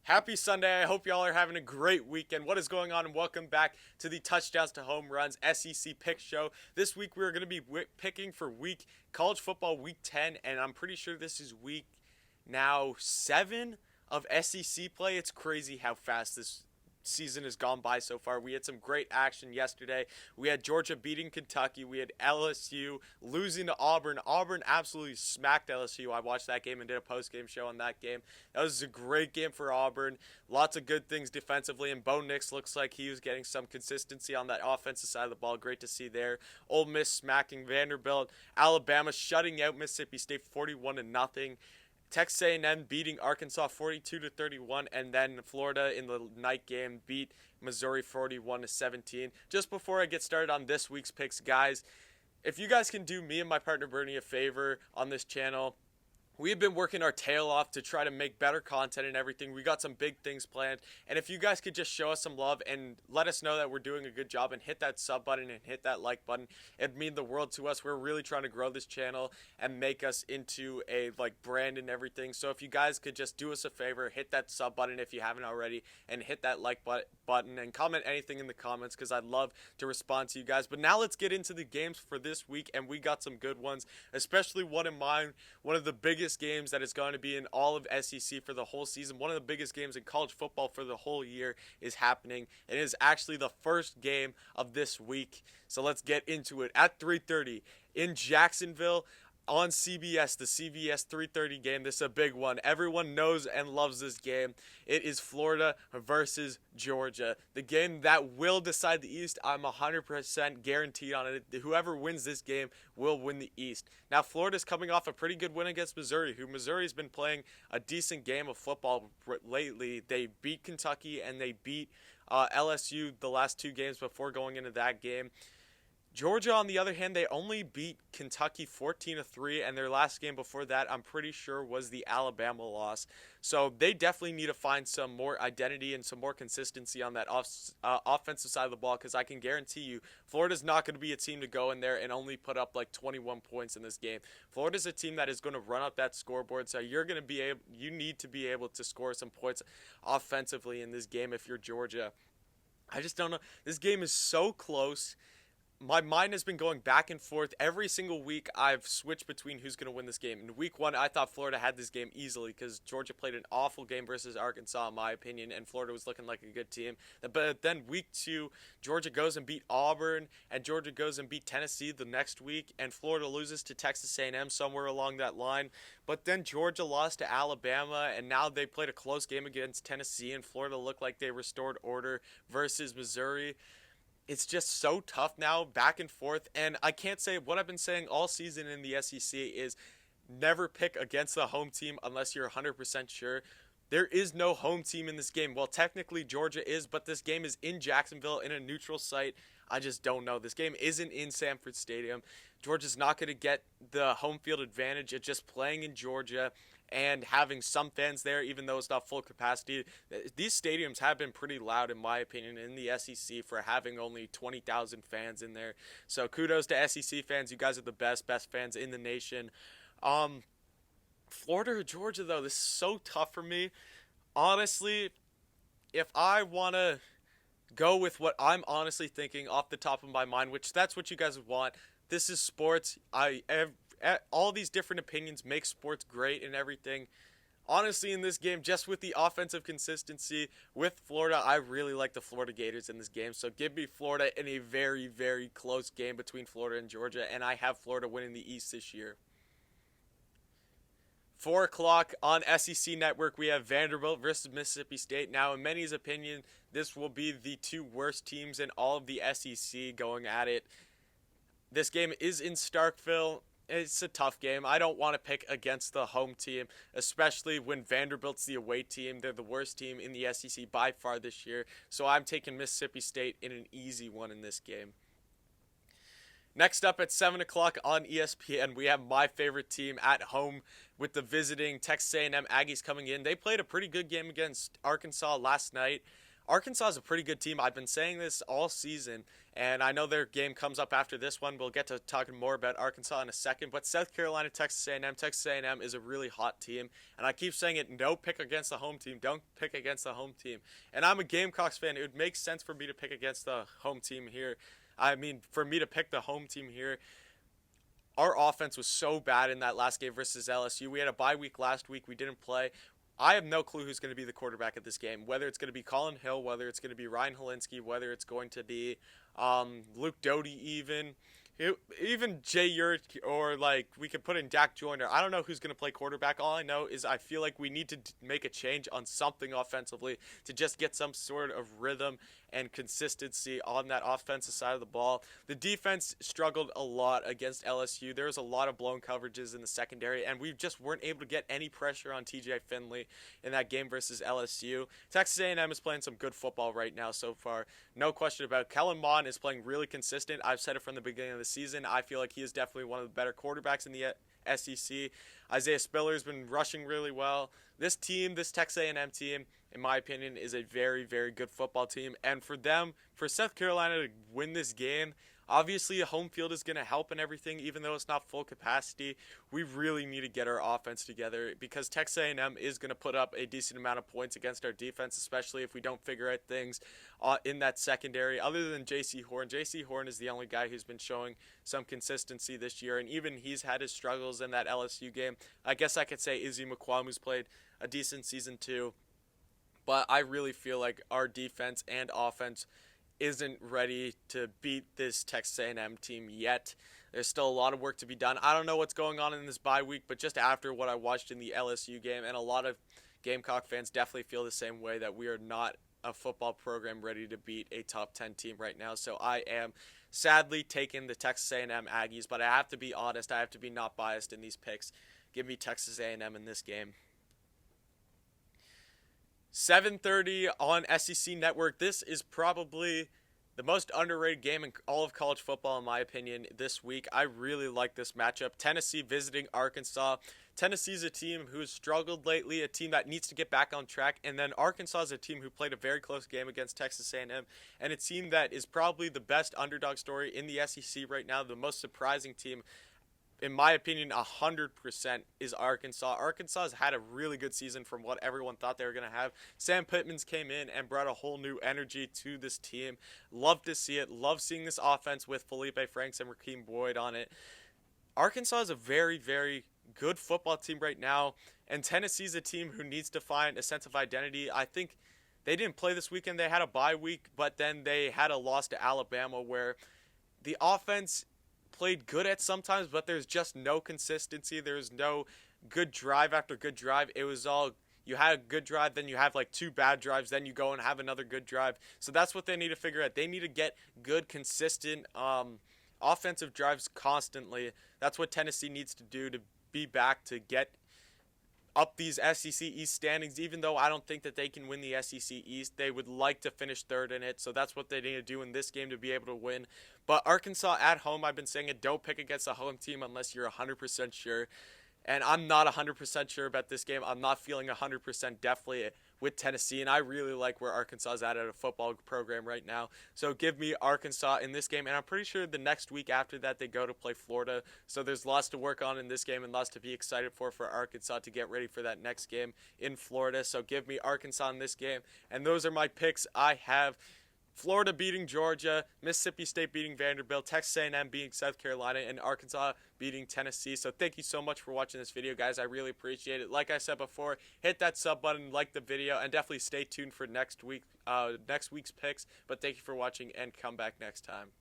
Happy Sunday. I hope y'all are having a great weekend. What is going on? And welcome back to the Touchdowns to Home Runs SEC Pick Show. This week we're going to be picking for college football week 10, and I'm pretty sure this is week now 7 of SEC play. It's crazy how fast this season has gone by so far. We had some great action yesterday. We had Georgia beating Kentucky. We had LSU losing to Auburn. Auburn absolutely smacked LSU. I watched that game and did a post-game show on that game. That was a great game for Auburn. Lots of good things defensively, and Bo Nix looks like he was getting some consistency on that offensive side of the ball. Great to see there. Ole Miss smacking Vanderbilt. Alabama shutting out Mississippi State 41-0. Texas A&M beating Arkansas 42-31, and then Florida in the night game beat Missouri 41-17. Just before I get started on this week's picks, guys, if you guys can do me and my partner Bernie a favor on this channel, we've been working our tail off to try to make better content and everything. We got some big things planned. And if you guys could just show us some love and let us know that we're doing a good job and hit that sub button and hit that like button, it'd mean the world to us. We're really trying to grow this channel and make us into a brand and everything. So if you guys could just do us a favor, hit that sub button if you haven't already, and hit that like button and comment anything in the comments, because I'd love to respond to you guys. But now let's get into the games for this week, and we got some good ones, especially one in mind, one of the biggest games that is going to be in all of SEC for the whole season. One of the biggest games in college football for the whole year is happening. It is actually the first game of this week. So let's get into it. At 3:30 in Jacksonville on CBS, the CBS 3:30 game. This is a big one. Everyone knows and loves this game. It is Florida versus Georgia. The game that will decide the East. I'm 100% guaranteed on it. Whoever wins this game will win the East. Now, Florida's coming off a pretty good win against Missouri, who Missouri's been playing a decent game of football lately. They beat Kentucky and they beat LSU the last two games before going into that game. Georgia, on the other hand, they only beat Kentucky 14-3, and their last game before that, I'm pretty sure, was the Alabama loss. So they definitely need to find some more identity and some more consistency on that offensive side of the ball, because I can guarantee you Florida's not going to be a team to go in there and only put up 21 points in this game. Florida's a team that is going to run up that scoreboard, so you need to be able to score some points offensively in this game if you're Georgia. I just don't know. This game is so close. My mind has been going back and forth. Every single week, I've switched between who's going to win this game. In week 1, I thought Florida had this game easily because Georgia played an awful game versus Arkansas, in my opinion, and Florida was looking like a good team. But then week 2, Georgia goes and beat Auburn, and Georgia goes and beat Tennessee the next week, and Florida loses to Texas A&M somewhere along that line. But then Georgia lost to Alabama, and now they played a close game against Tennessee, and Florida looked like they restored order versus Missouri. It's just so tough now, back and forth, and I can't say what I've been saying all season in the SEC is never pick against the home team unless you're 100% sure. There is no home team in this game. Well, technically Georgia is, but this game is in Jacksonville in a neutral site. I just don't know. This game isn't in Sanford Stadium. Georgia's not going to get the home field advantage of just playing in Georgia and having some fans there, even though it's not full capacity. These stadiums have been pretty loud, in my opinion, in the SEC for having only 20,000 fans in there. So kudos to SEC fans. You guys are the best fans in the nation. Florida or Georgia, though, this is so tough for me. Honestly, if I want to go with what I'm honestly thinking off the top of my mind, which that's what you guys would want. This is sports. All these different opinions make sports great and everything. Honestly, in this game, just with the offensive consistency with Florida, I really like the Florida Gators in this game. So give me Florida in a very, very close game between Florida and Georgia, and I have Florida winning the East this year. 4 o'clock on SEC Network, we have Vanderbilt versus Mississippi State. Now, in many's opinion, this will be the two worst teams in all of the SEC going at it. This game is in Starkville. It's a tough game. I don't want to pick against the home team, especially when Vanderbilt's the away team. They're the worst team in the SEC by far this year. So I'm taking Mississippi State in an easy one in this game. Next up at 7 o'clock on ESPN, we have my favorite team at home with the visiting Texas A&M Aggies coming in. They played a pretty good game against Arkansas last night. Arkansas is a pretty good team. I've been saying this all season, and I know their game comes up after this one. We'll get to talking more about Arkansas in a second. But South Carolina, Texas A&M, Texas A&M is a really hot team, and I keep saying it. Don't pick against the home team. Don't pick against the home team. And I'm a Gamecocks fan. It would make sense for me to pick against the home team here. I mean, for me to pick the home team here. Our offense was so bad in that last game versus LSU. We had a bye week last week. We didn't play. I have no clue who's going to be the quarterback of this game. Whether it's going to be Colin Hill, whether it's going to be Ryan Helinski, whether it's going to be Luke Doty, even Jay Yurt, or like we could put in Dak Joyner. I don't know who's going to play quarterback. All I know is I feel like we need to make a change on something offensively to just get some sort of rhythm and consistency on that offensive side of the ball. The defense struggled a lot against LSU. There was a lot of blown coverages in the secondary, and we just weren't able to get any pressure on TJ Finley in that game versus LSU. Texas A&M is playing some good football right now so far. No question about it. Kellen Mond is playing really consistent. I've said it from the beginning of the season. I feel like he is definitely one of the better quarterbacks in the SEC. Isaiah Spiller's been rushing really well. This team, this Texas A&M team, in my opinion, is a very, very good football team. And for South Carolina to win this game, obviously home field is going to help and everything, even though it's not full capacity. We really need to get our offense together because Texas A&M is going to put up a decent amount of points against our defense, especially if we don't figure out things in that secondary. Other than J.C. Horn, J.C. Horn is the only guy who's been showing some consistency this year, and even he's had his struggles in that LSU game. I guess I could say Izzy McQuamu's played a decent season too. But I really feel like our defense and offense isn't ready to beat this Texas A&M team yet. There's still a lot of work to be done. I don't know what's going on in this bye week, but just after what I watched in the LSU game, and a lot of Gamecock fans definitely feel the same way, that we are not a football program ready to beat a top 10 team right now. So I am sadly taking the Texas A&M Aggies, but I have to be honest. I have to be not biased in these picks. Give me Texas A&M in this game. 7:30 on SEC Network. This is probably the most underrated game in all of college football, in my opinion, this week. I really like this matchup. Tennessee visiting Arkansas. Tennessee's a team who's struggled lately, a team that needs to get back on track, and then Arkansas is a team who played a very close game against Texas A&M, and a team that is probably the best underdog story in the SEC right now, the most surprising team. In my opinion, 100% is Arkansas. Arkansas has had a really good season from what everyone thought they were going to have. Sam Pittman's came in and brought a whole new energy to this team. Love to see it. Love seeing this offense with Felipe Franks and Rakeem Boyd on it. Arkansas is a very, very good football team right now, and Tennessee's a team who needs to find a sense of identity. I think they didn't play this weekend. They had a bye week, but then they had a loss to Alabama where the offense played good at sometimes, but there's just no consistency. There's no good drive after good drive. It was all, you had a good drive, then you have like two bad drives, then you go and have another good drive. So that's what they need to figure out. They need to get good, consistent offensive drives constantly. That's what Tennessee needs to do to be back to get up these SEC East standings. Even though I don't think that they can win the SEC East, they would like to finish third in it. So that's what they need to do in this game to be able to win. But Arkansas at home, I've been saying it, don't pick against a home team unless you're 100% sure. And I'm not 100% sure about this game. I'm not feeling 100% definitely with Tennessee, and I really like where Arkansas is at a football program right now. So give me Arkansas in this game, and I'm pretty sure the next week after that they go to play Florida. So there's lots to work on in this game and lots to be excited for Arkansas to get ready for that next game in Florida. So give me Arkansas in this game, and those are my picks. I have Florida beating Georgia, Mississippi State beating Vanderbilt, Texas A&M beating South Carolina, and Arkansas beating Tennessee. So thank you so much for watching this video, guys. I really appreciate it. Like I said before, hit that sub button, like the video, and definitely stay tuned for next week's picks. But thank you for watching, and come back next time.